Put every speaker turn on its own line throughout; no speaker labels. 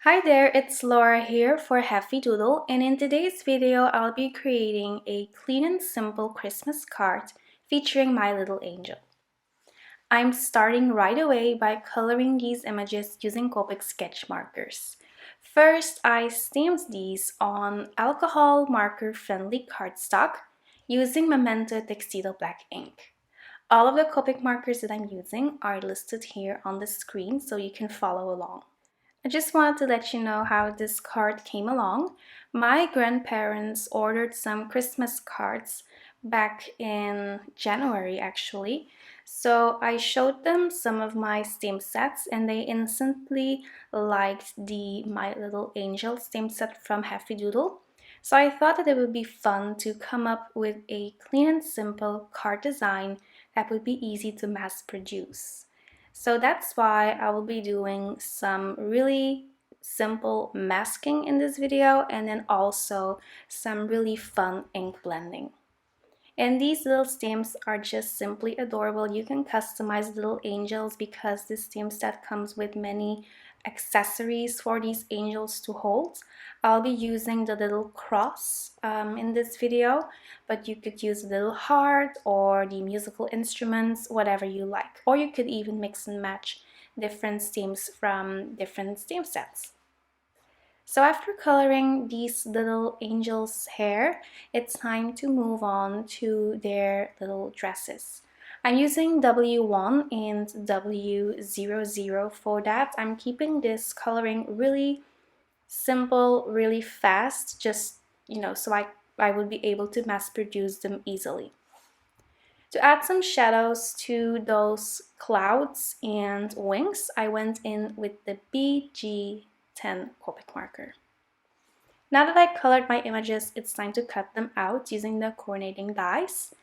Hi there, it's Laura here for Heffy Doodle, and in today's video I'll be creating a clean and simple Christmas card featuring my little angel. I'm starting right away by coloring these images using Copic sketch markers. First, I stamped these on alcohol marker friendly cardstock using Memento Tuxedo Black ink. All of the Copic markers that I'm using are listed here on the screen so you can follow along. I just wanted to let you know how this card came along. My grandparents ordered some Christmas cards back in January actually. So I showed them some of my stamp sets and they instantly liked the My Little Angel stamp set from Heffy Doodle. So I thought that it would be fun to come up with a clean and simple card design that would be easy to mass produce. So that's why I will be doing some really simple masking in this video and then also some really fun ink blending. And these little stamps are just simply adorable. You can customize little angels because this stamp set comes with many accessories for these angels to hold. I'll be using the little cross in this video, but you could use a little heart or the musical instruments, whatever you like. Or you could even mix and match different stamps from different stamp sets. So after coloring these little angels' hair, it's time to move on to their little dresses. I'm using W1 and W00 for that. I'm keeping this coloring really simple, really fast, just, so I would be able to mass produce them easily. To add some shadows to those clouds and wings, I went in with the BG10 Copic marker. Now that I colored my images, it's time to cut them out using the coordinating dies.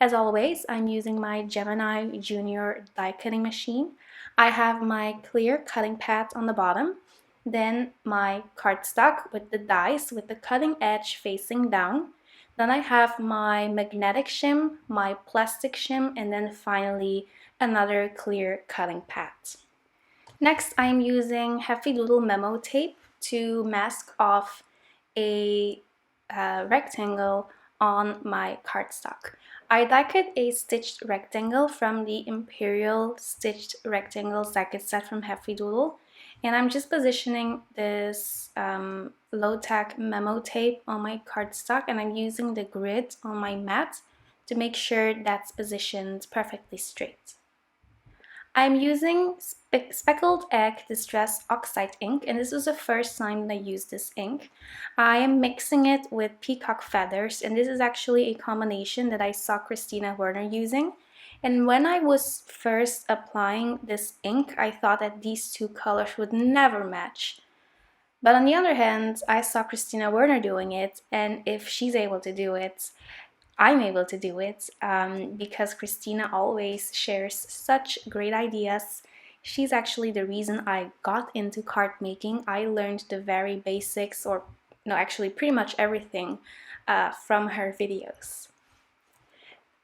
As always, I'm using my Gemini Junior die cutting machine. I have my clear cutting pad on the bottom, then my cardstock with the dies with the cutting edge facing down. Then I have my magnetic shim, my plastic shim, and then finally another clear cutting pad. Next, I'm using Heffy Doodle Memo tape to mask off a rectangle on my cardstock. I die cut a stitched rectangle from the Imperial stitched rectangles that set from Heffy Doodle, and I'm just positioning this low-tack memo tape on my cardstock, and I'm using the grid on my mat to make sure that's positioned perfectly straight. I'm using Speckled Egg Distress Oxide ink, and this was the first time that I used this ink. I am mixing it with Peacock feathers, and this is actually a combination that I saw Christina Werner using. And when I was first applying this ink, I thought that these two colors would never match. But on the other hand, I saw Christina Werner doing it, and if she's able to do it, I'm able to do it because Christina always shares such great ideas. She's actually the reason I got into card making. I learned the very basics, or no, actually pretty much everything from her videos.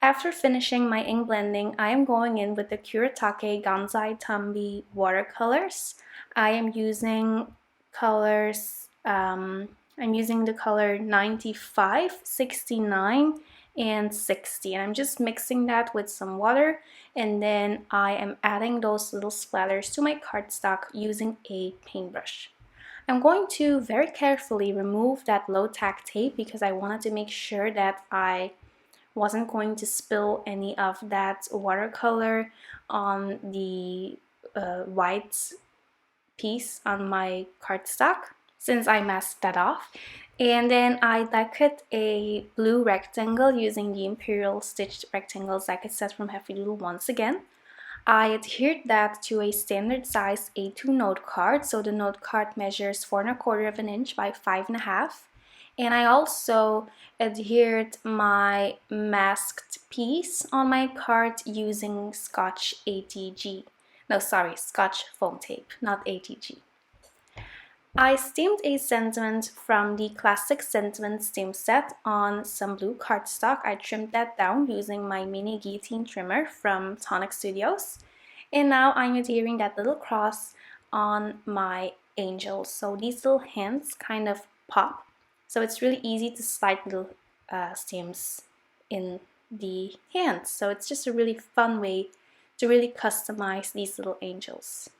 After finishing my ink blending, I am going in with the Kuretake Gansai Tambi watercolors. I am using colors, I'm using the color 95, 69, and 60, and I'm just mixing that with some water, and then I am adding those little splatters to my cardstock using a paintbrush. I'm going to very carefully remove that low tack tape because I wanted to make sure that I wasn't going to spill any of that watercolor on the white piece on my cardstock since I masked that off. And then I die cut a blue rectangle using the Imperial stitched rectangles die cut set from Heffy Doodle once again. I adhered that to a standard size A2 note card, so the note card measures 4¼ of an inch by 5½. And I also adhered my masked piece on my card using Scotch ATG. No, sorry, Scotch foam tape, not ATG. I stamped a sentiment from the Classic Sentiment stamp set on some blue cardstock. I trimmed that down using my mini guillotine trimmer from Tonic Studios. And now I'm adhering that little cross on my angels. So these little hands kind of pop. So it's really easy to slide little stems in the hands. So it's just a really fun way to really customize these little angels.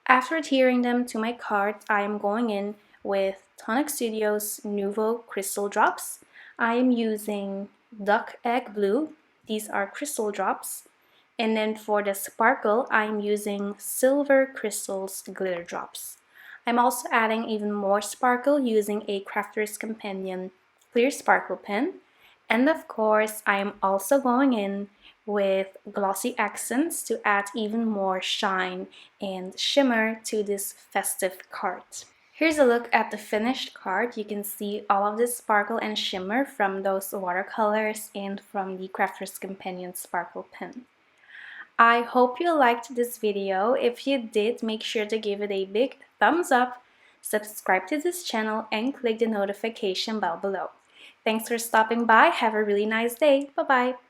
After adhering them to my card, I am going in with Tonic Studio's Nouveau Crystal Drops. I am using Duck Egg Blue. These are crystal drops. And then for the sparkle, I'm using Silver Crystals Glitter Drops. I'm also adding even more sparkle using a Crafter's Companion Clear Sparkle Pen. And of course, I am also going in with glossy accents to add even more shine and shimmer to this festive card. Here's a look at the finished card. You can see all of this sparkle and shimmer from those watercolors and from the Crafter's Companion Sparkle Pen. I hope you liked this video. If you did, make sure to give it a big thumbs up, subscribe to this channel, and click the notification bell below. Thanks for stopping by. Have a really nice day. Bye-bye.